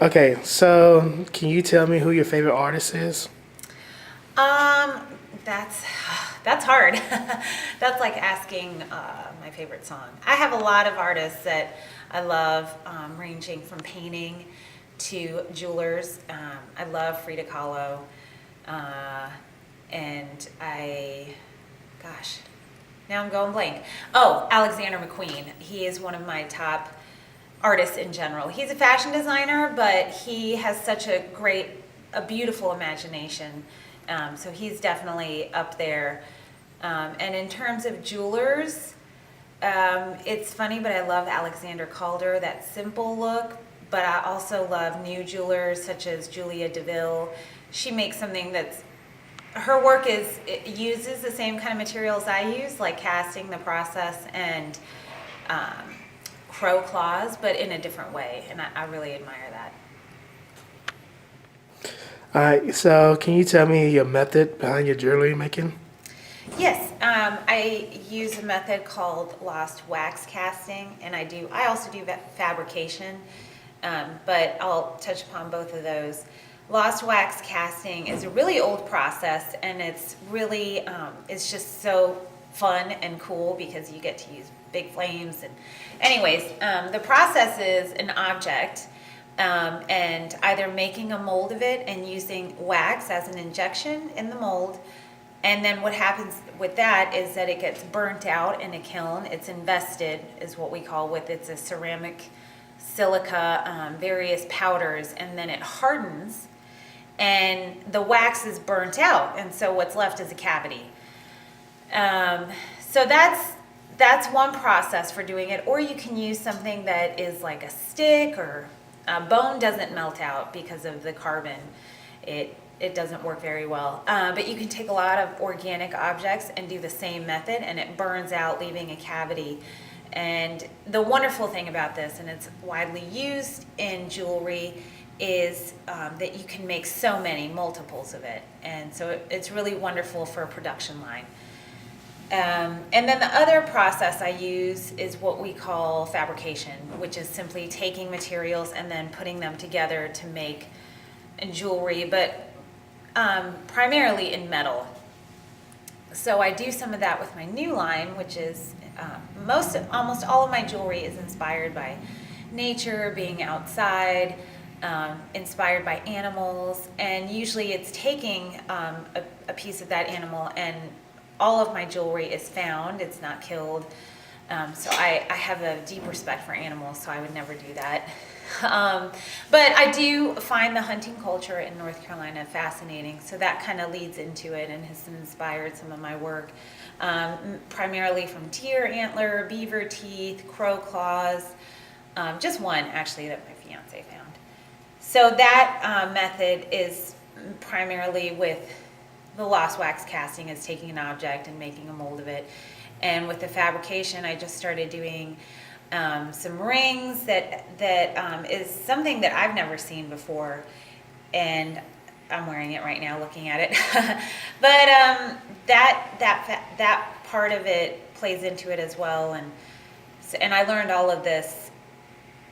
Okay, so can you tell me who your favorite artist is? Um, that's that's hard. That's like asking my favorite song. I have a lot of artists that I love, ranging from painting to jewelers. I love Frida Kahlo, uh, and gosh, now I'm going blank. Oh, Alexander McQueen. He is one of my top artists in general. He's a fashion designer, but he has such a beautiful imagination. So he's definitely up there. And in terms of jewelers, it's funny, but I love Alexander Calder, that simple look. But I also love new jewelers such as Julia DeVille. She makes something that's her work is it uses the same kind of materials I use, like casting, the process, and um, crow claws, but in a different way, and I really admire that. All right, so can you tell me your method behind your jewelry making? Yes, I use a method called lost wax casting, and I also do fabrication, but I'll touch upon both of those. Lost wax casting is a really old process, and it's just so fun and cool because you get to use big flames. And anyways, the process is an object, and either making a mold of it and using wax as an injection in the mold. And then what happens with that is that it gets burnt out in a kiln. It's invested, is what we call with it's a ceramic, silica, various powders, and then it hardens, and the wax is burnt out, and so what's left is a cavity. So that's one process for doing it. Or you can use something that is like a stick, or bone doesn't melt out because of the carbon. It doesn't work very well. But you can take a lot of organic objects and do the same method, and it burns out, leaving a cavity. And the wonderful thing about this, and it's widely used in jewelry, is that you can make so many multiples of it. And so it's really wonderful for a production line. And then the other process I use is what we call fabrication, which is simply taking materials and then putting them together to make jewelry, but primarily in metal. So I do some of that with my new line, which is almost all of my jewelry is inspired by nature, being outside, inspired by animals, and usually it's taking a piece of that animal, and all of my jewelry is found, it's not killed. So I have a deep respect for animals, so I would never do that. But I do find the hunting culture in North Carolina fascinating, so that kind of leads into it and has inspired some of my work, primarily from deer antler, beaver teeth, crow claws, just one actually that my fiance found. So that method is primarily with the lost wax casting, is taking an object and making a mold of it. And with the fabrication, I just started doing some rings that is something that I've never seen before, and I'm wearing it right now, looking at it. But that part of it plays into it as well, and I learned all of this,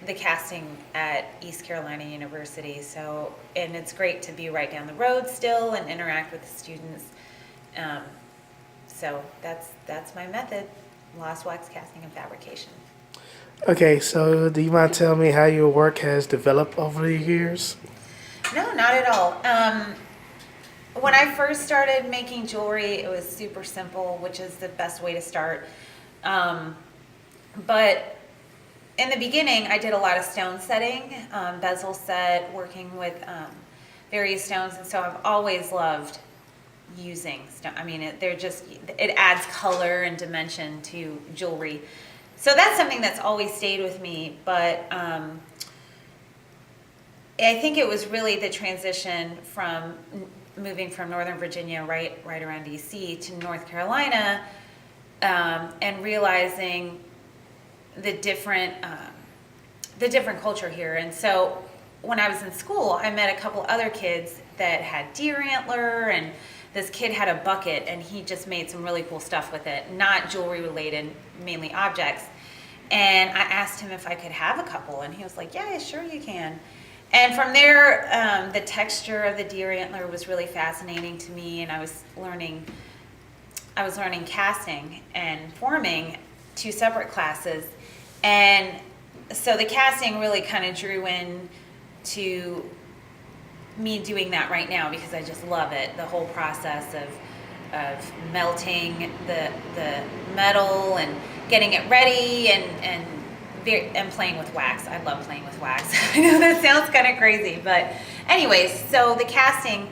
the casting, at East Carolina University. So, and it's great to be right down the road still and interact with the students. So that's my method: lost wax casting and fabrication. Okay, so do you mind telling me how your work has developed over the years? No, not at all. When I first started making jewelry, it was super simple, which is the best way to start. But in the beginning, I did a lot of stone setting, bezel set, working with various stones, and so I've always loved using stone. I mean, it adds color and dimension to jewelry. So that's something that's always stayed with me, but I think it was really the transition from moving from Northern Virginia, right around DC, to North Carolina, and realizing the different culture here. And so when I was in school, I met a couple other kids that had deer antler, and this kid had a bucket, and he just made some really cool stuff with it, not jewelry related, mainly objects. And I asked him if I could have a couple, and he was like, yeah, sure you can. And from there, the texture of the deer antler was really fascinating to me, and I was learning casting and forming, two separate classes. And so the casting really kind of drew in to me doing that right now because I just love it. The whole process of melting the metal and getting it ready and playing with wax. I love playing with wax. I know that sounds kind of crazy, but anyways, so the casting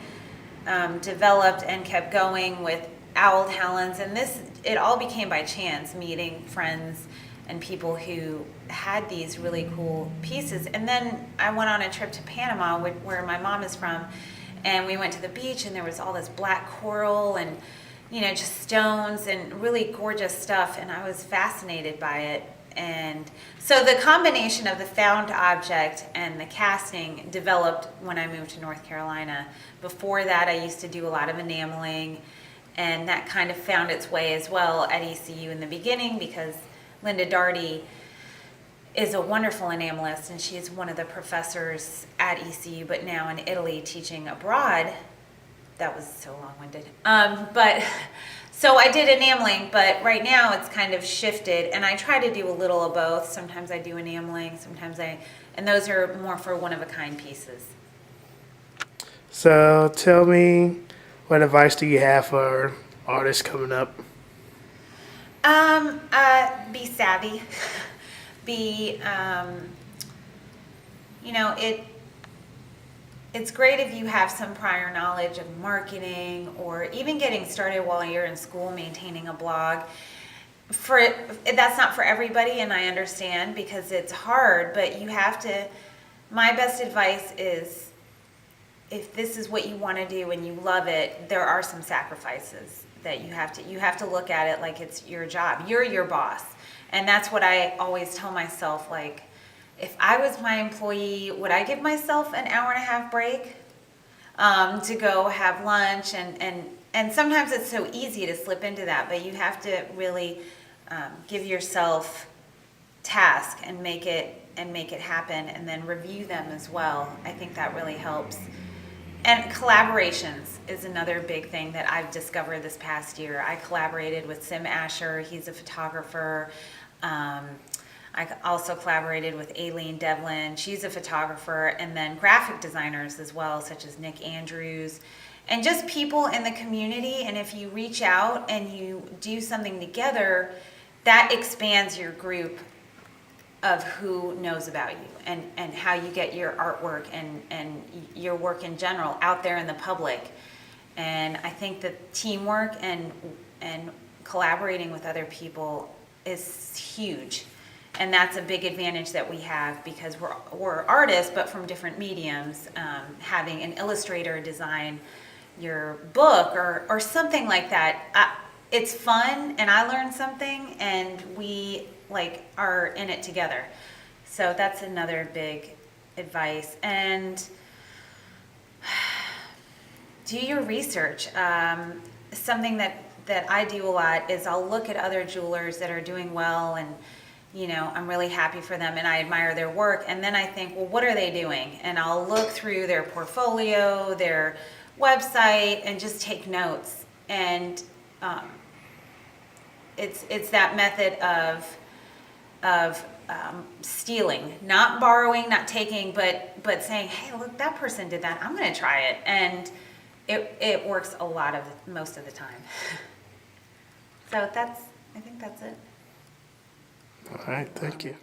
developed and kept going with owl talons, and it all became by chance, meeting friends and people who had these really cool pieces. And then I went on a trip to Panama, where my mom is from, and we went to the beach, and there was all this black coral and, just stones and really gorgeous stuff, and I was fascinated by it. And so the combination of the found object and the casting developed when I moved to North Carolina. Before that, I used to do a lot of enameling, and that kind of found its way as well at ECU in the beginning, because Linda Darty is a wonderful enamelist, and she's one of the professors at ECU, but now in Italy teaching abroad. That was so long-winded. But so I did enameling, but right now it's kind of shifted, and I try to do a little of both. Sometimes I do enameling, and those are more for one-of-a-kind pieces. So tell me, what advice do you have for artists coming up? Be savvy. Be, it's great if you have some prior knowledge of marketing, or even getting started while you're in school, maintaining a blog. That's not for everybody, and I understand because it's hard, but you have to, my best advice is, if this is what you want to do and you love it, there are some sacrifices that you have to look at it like it's your job. You're your boss. And that's what I always tell myself, like, if I was my employee, would I give myself an hour-and-a-half break to go have lunch? And sometimes it's so easy to slip into that, but you have to really give yourself task and make it happen, and then review them as well. I think that really helps. And collaborations is another big thing that I've discovered this past year. I collaborated with Sim Asher. He's a photographer. I also collaborated with Eilisain Devlin. She's a photographer. And then graphic designers as well, such as Nick Andrews. And just people in the community. And if you reach out and you do something together, that expands your group of who knows about you, and how you get your artwork and your work in general out there in the public. And I think that teamwork and collaborating with other people is huge. And that's a big advantage that we have, because we're artists, but from different mediums. Having an illustrator design your book or something like that, it's fun, and I learned something, and we are in it together. So that's another big advice. And do your research. Something that I do a lot is I'll look at other jewelers that are doing well, and I'm really happy for them and I admire their work, and then I think, well, what are they doing? And I'll look through their portfolio, their website, and just take notes. And it's that method of stealing, not borrowing, not taking, but saying, hey, look, that person did that, I'm going to try it. And it works most of the time. So I think that's it. All right, thank you.